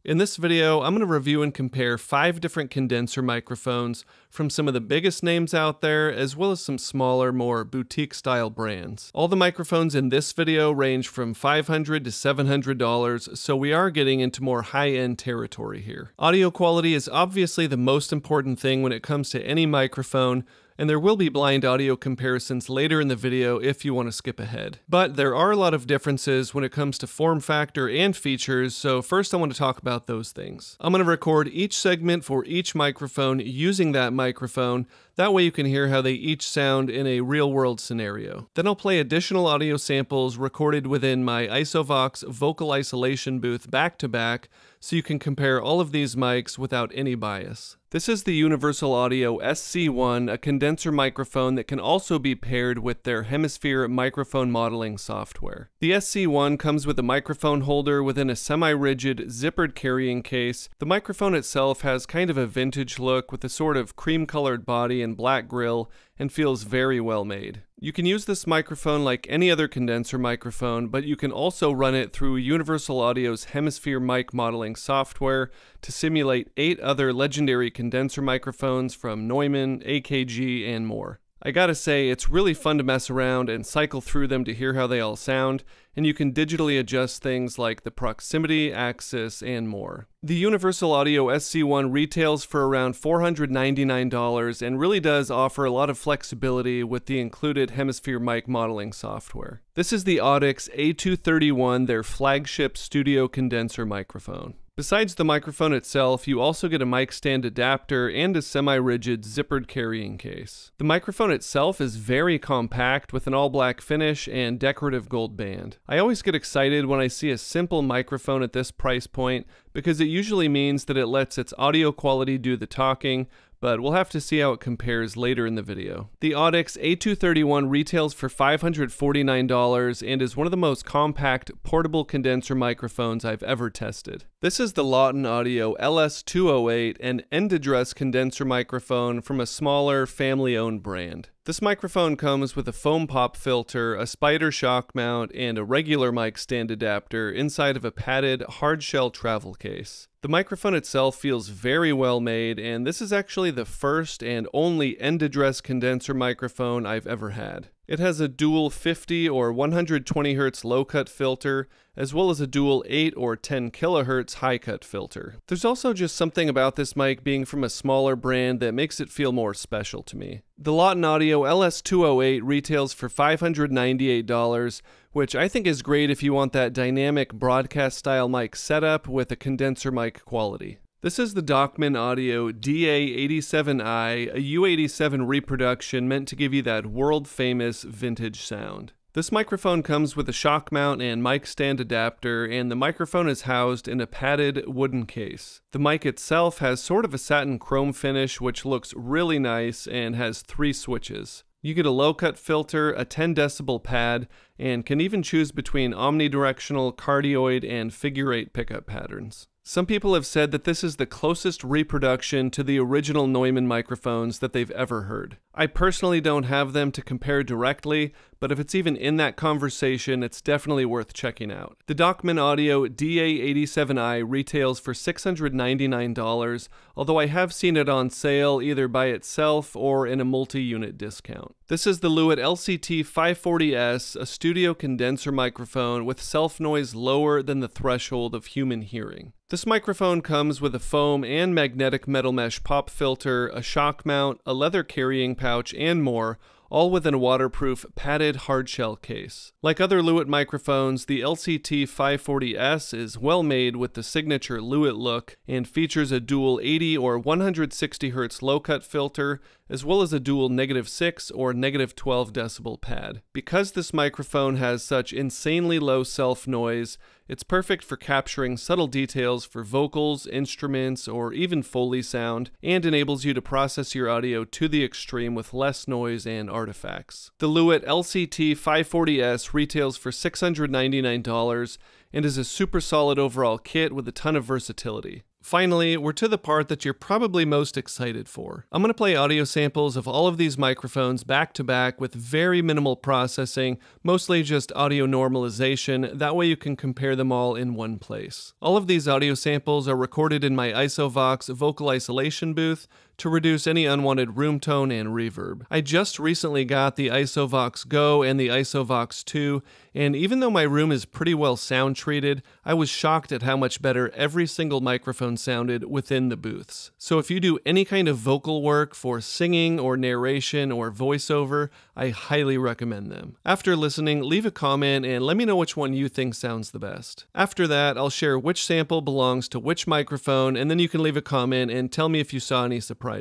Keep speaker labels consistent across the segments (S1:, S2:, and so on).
S1: In this video, I'm going to review and compare 5 different condenser microphones from some of the biggest names out there, as well as some smaller, more boutique-style brands. All the microphones in this video range from $500 to $700, so we are getting into more high-end territory here. Audio quality is obviously the most important thing when it comes to any microphone, and there will be blind audio comparisons later in the video if you want to skip ahead. But there are a lot of differences when it comes to form factor and features, so first I want to talk about those things. I'm going to record each segment for each microphone using that microphone. That way you can hear how they each sound in a real-world scenario. Then I'll play additional audio samples recorded within my ISOVOX vocal isolation booth back-to-back, so you can compare all of these mics without any bias. This is the Universal Audio SC1, a condenser microphone that can also be paired with their Hemisphere microphone modeling software. The SC1 comes with a microphone holder within a semi-rigid zippered carrying case. The microphone itself has kind of a vintage look with a sort of cream-colored body and black grille, and feels very well made. You can use this microphone like any other condenser microphone, but you can also run it through Universal Audio's Hemisphere mic modeling software to simulate 8 other legendary condenser microphones from Neumann, AKG, and more. I gotta say, it's really fun to mess around and cycle through them to hear how they all sound, and you can digitally adjust things like the proximity, axis, and more. The Universal Audio SC1 retails for around $499 and really does offer a lot of flexibility with the included Hemisphere mic modeling software. This is the Audix A231, their flagship studio condenser microphone. Besides the microphone itself, you also get a mic stand adapter and a semi-rigid zippered carrying case. The microphone itself is very compact with an all-black finish and decorative gold band. I always get excited when I see a simple microphone at this price point because it usually means that it lets its audio quality do the talking, but we'll have to see how it compares later in the video. The Audix A231 retails for $549 and is one of the most compact portable condenser microphones I've ever tested. This is the Lauten Audio LS-208, an end-address condenser microphone from a smaller, family-owned brand. This microphone comes with a foam pop filter, a spider shock mount, and a regular mic stand adapter inside of a padded, hard-shell travel case. The microphone itself feels very well made, and this is actually the first and only end-address condenser microphone I've ever had. It has a dual 50 or 120 Hz low-cut filter, as well as a dual 8 or 10 kHz high-cut filter. There's also just something about this mic being from a smaller brand that makes it feel more special to me. The Lauten Audio LS-208 retails for $598, which I think is great if you want that dynamic broadcast-style mic setup with a condenser mic quality. This is the Dachman Audio DA87i, a U87 reproduction meant to give you that world-famous vintage sound. This microphone comes with a shock mount and mic stand adapter, and the microphone is housed in a padded wooden case. The mic itself has sort of a satin chrome finish which looks really nice and has 3 switches. You get a low-cut filter, a 10 decibel pad, and can even choose between omnidirectional, cardioid, and figure-8 pickup patterns. Some people have said that this is the closest reproduction to the original Neumann microphones that they've ever heard. I personally don't have them to compare directly, but if it's even in that conversation, it's definitely worth checking out. The Dachman Audio DA87i retails for $699, although I have seen it on sale either by itself or in a multi-unit discount. This is the Lewitt LCT 540S, a studio condenser microphone with self-noise lower than the threshold of human hearing. This microphone comes with a foam and magnetic metal mesh pop filter, a shock mount, a leather carrying pouch, and more, all within a waterproof, padded hardshell case. Like other Lewitt microphones, the LCT 540S is well made with the signature Lewitt look and features a dual 80 or 160 Hz low-cut filter, as well as a dual -6 or -12 decibel pad. Because this microphone has such insanely low self-noise, it's perfect for capturing subtle details for vocals, instruments, or even Foley sound, and enables you to process your audio to the extreme with less noise and artifacts. The Lewitt LCT 540S retails for $699 and is a super solid overall kit with a ton of versatility. Finally, we're to the part that you're probably most excited for. I'm going to play audio samples of all of these microphones back to back with very minimal processing, mostly just audio normalization, that way you can compare them all in one place. All of these audio samples are recorded in my ISOVOX vocal isolation booth to reduce any unwanted room tone and reverb. I just recently got the ISOVOX Go and the ISOVOX 2, and even though my room is pretty well sound treated, I was shocked at how much better every single microphone sounded within the booths. So if you do any kind of vocal work for singing or narration or voiceover, I highly recommend them. After listening, leave a comment and let me know which one you think sounds the best. After that, I'll share which sample belongs to which microphone, and then you can leave a comment and tell me if you saw any surprises.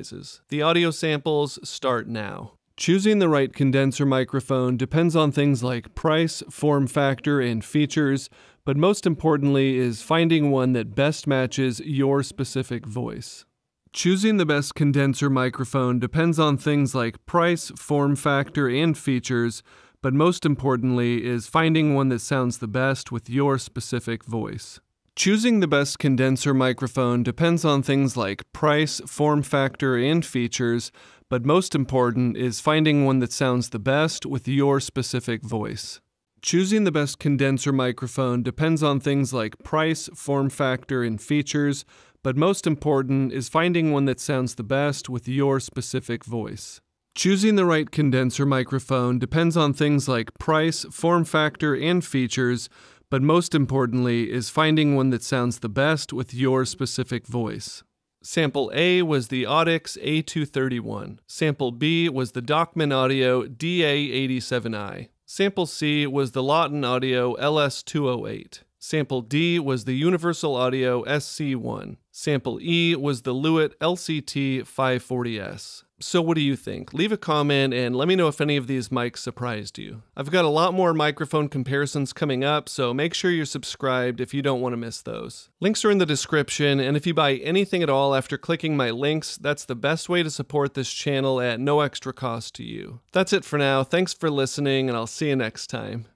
S1: The audio samples start now. Choosing the right condenser microphone depends on things like price, form factor, and features, but most importantly is finding one that best matches your specific voice. Choosing the best condenser microphone depends on things like price, form factor, and features, but most importantly is finding one that sounds the best with your specific voice. Choosing the best condenser microphone depends on things like price, form factor, and features, but most important is finding one that sounds the best with your specific voice. Choosing the best condenser microphone depends on things like price, form factor, and features, but most important is finding one that sounds the best with your specific voice. Choosing the right condenser microphone depends on things like price, form factor, and features, but most importantly is finding one that sounds the best with your specific voice. Sample A was the Audix A231. Sample B was the Dachman Audio DA87i. Sample C was the Lauten Audio LS-208. Sample D was the Universal Audio SC1. Sample E was the Lewitt LCT 540S. So what do you think? Leave a comment and let me know if any of these mics surprised you. I've got a lot more microphone comparisons coming up, so make sure you're subscribed if you don't want to miss those. Links are in the description, and if you buy anything at all after clicking my links, that's the best way to support this channel at no extra cost to you. That's it for now. Thanks for listening, and I'll see you next time.